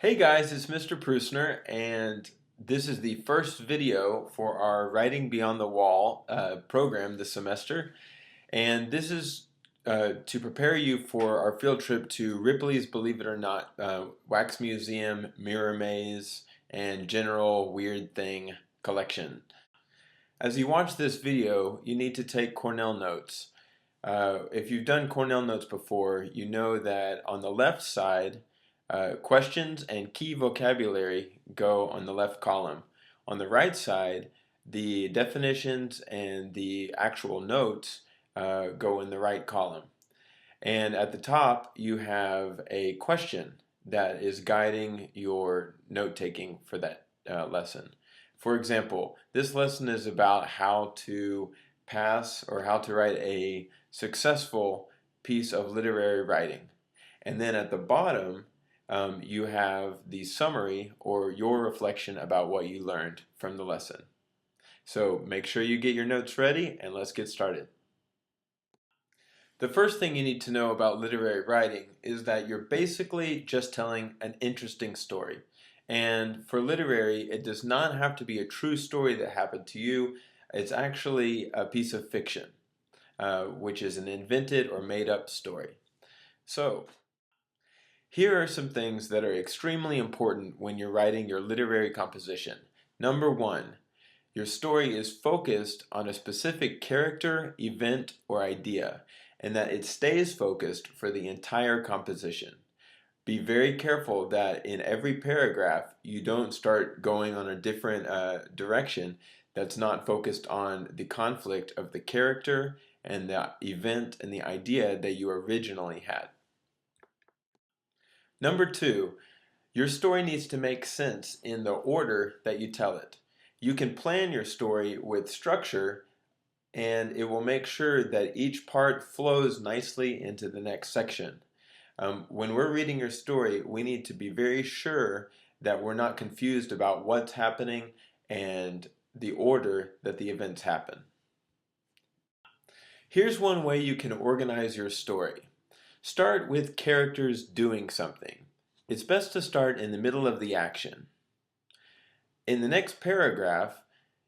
Hey guys, it's Mr. Pruessner, and this is the first video for our Writing Beyond the Wall program this semester. And this is to prepare you for our field trip to Ripley's, believe it or not, Wax Museum, Mirror Maze, and General Weird Thing collection. As you watch this video, you need to take Cornell notes. If you've done Cornell notes before, you know that on the left side, questions and key vocabulary go on the left column. On the right side, the definitions and the actual notes go in the right column. And at the top, you have a question that is guiding your note taking for that lesson. For example, this lesson is about how to pass or how to write a successful piece of literary writing. And then at the bottom, you have the summary or your reflection about what you learned from the lesson. So make sure you get your notes ready and let's get started. The first thing you need to know about literary writing is that you're basically just telling an interesting story. And for literary, it does not have to be a true story that happened to you. It's actually a piece of fiction, which is an invented or made up story. So, here are some things that are extremely important when you're writing your literary composition. Number one, your story is focused on a specific character, event, or idea, and that it stays focused for the entire composition. Be very careful that in every paragraph you don't start going on a different direction that's not focused on the conflict of the character and the event and the idea that you originally had. Number two, your story needs to make sense in the order that you tell it. You can plan your story with structure and it will make sure that each part flows nicely into the next section. When we're reading your story, we need to be very sure that we're not confused about what's happening and the order that the events happen. Here's one way you can organize your story. Start with characters doing something. It's best to start in the middle of the action. In the next paragraph,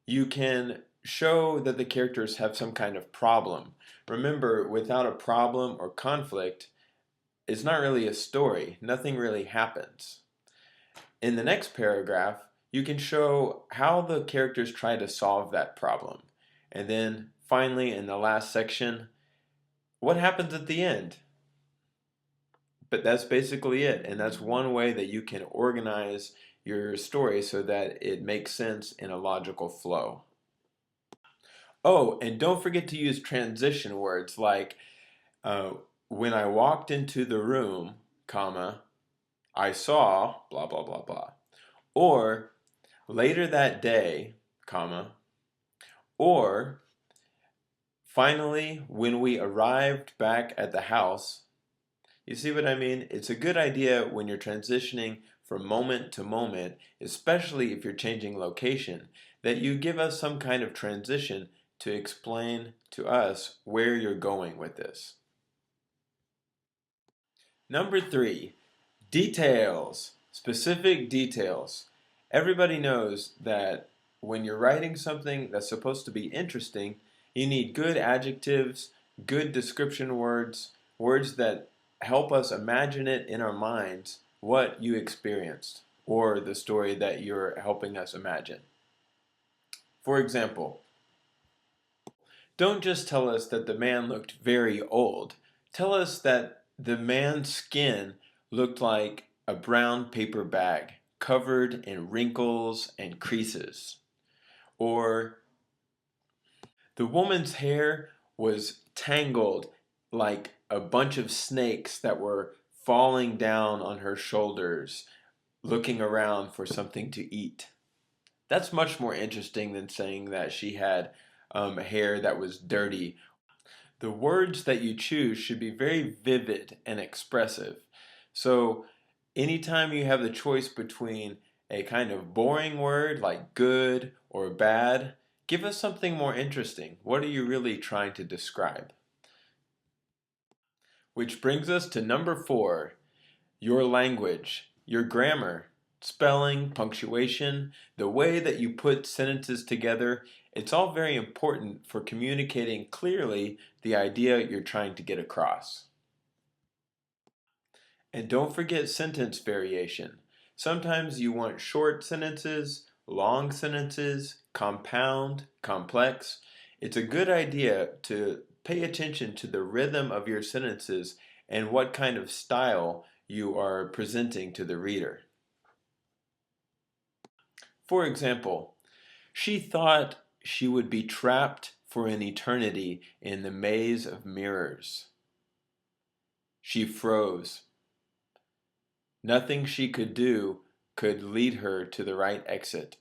you can show that the characters have some kind of problem. Remember, without a problem or conflict, it's not really a story. Nothing really happens. In the next paragraph, you can show how the characters try to solve that problem. And then finally, in the last section, what happens at the end? But that's basically it, and that's one way that you can organize your story so that it makes sense in a logical flow. Oh, and don't forget to use transition words like when I walked into the room, comma, I saw blah blah blah blah. Or later that day, comma, or finally when we arrived back at the house. You see what I mean? It's a good idea when you're transitioning from moment to moment, especially if you're changing location, that you give us some kind of transition to explain to us where you're going with this. Number three, details. Specific details. Everybody knows that when you're writing something that's supposed to be interesting, you need good adjectives, good description words, words that help us imagine it in our minds what you experienced or the story that you're helping us imagine. For example, don't just tell us that the man looked very old. Tell us that the man's skin looked like a brown paper bag covered in wrinkles and creases. Or the woman's hair was tangled like a bunch of snakes that were falling down on her shoulders, looking around for something to eat. That's much more interesting than saying that she had hair that was dirty. The words that you choose should be very vivid and expressive. So anytime you have the choice between a kind of boring word like good or bad, give us something more interesting. What are you really trying to describe? Which brings us to number four, your language. your grammar, spelling, punctuation, the way that you put sentences together, it's all very important for communicating clearly the idea you're trying to get across. And don't forget sentence variation. Sometimes you want short sentences, long sentences, compound, complex. It's a good idea to pay attention to the rhythm of your sentences and what kind of style you are presenting to the reader. For example, she thought she would be trapped for an eternity in the maze of mirrors. She froze. Nothing she could do could lead her to the right exit.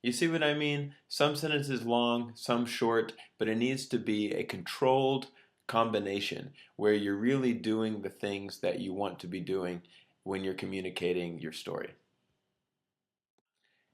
You see what I mean? Some sentences long, some short, but it needs to be a controlled combination where you're really doing the things that you want to be doing when you're communicating your story.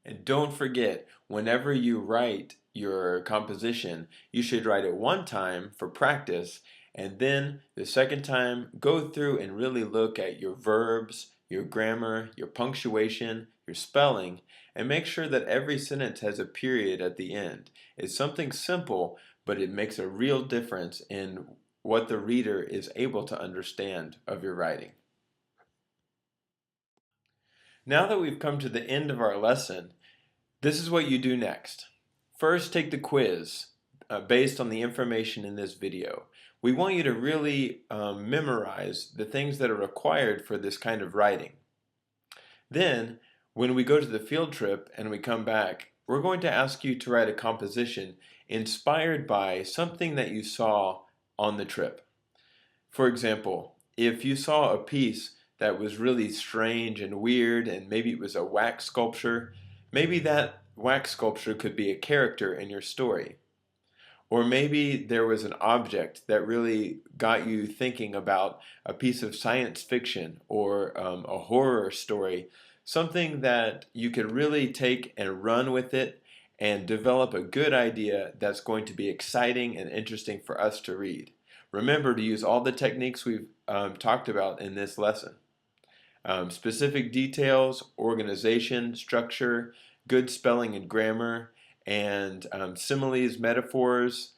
And don't forget, whenever you write your composition, you should write it one time for practice, and then the second time, go through and really look at your verbs, your grammar, your punctuation, your spelling, and make sure that every sentence has a period at the end. It's something simple, but it makes a real difference in what the reader is able to understand of your writing. Now that we've come to the end of our lesson, this is what you do next. First, take the quiz based on the information in this video. We want you to really memorize the things that are required for this kind of writing. Then, when we go to the field trip and we come back, we're going to ask you to write a composition inspired by something that you saw on the trip. For example, if you saw a piece that was really strange and weird, and maybe it was a wax sculpture, maybe that wax sculpture could be a character in your story. Or maybe there was an object that really got you thinking about a piece of science fiction or a horror story, something that you could really take and run with it and develop a good idea that's going to be exciting and interesting for us to read. Remember to use all the techniques we've talked about in this lesson. Specific details, organization, structure, good spelling and grammar, and similes, metaphors,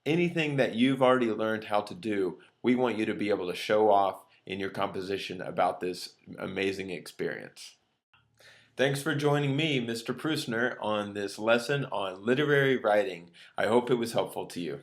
anything that you've already learned how to do, we want you to be able to show off in your composition about this amazing experience. Thanks for joining me, Mr. Pruessner, on this lesson on literary writing. I hope it was helpful to you.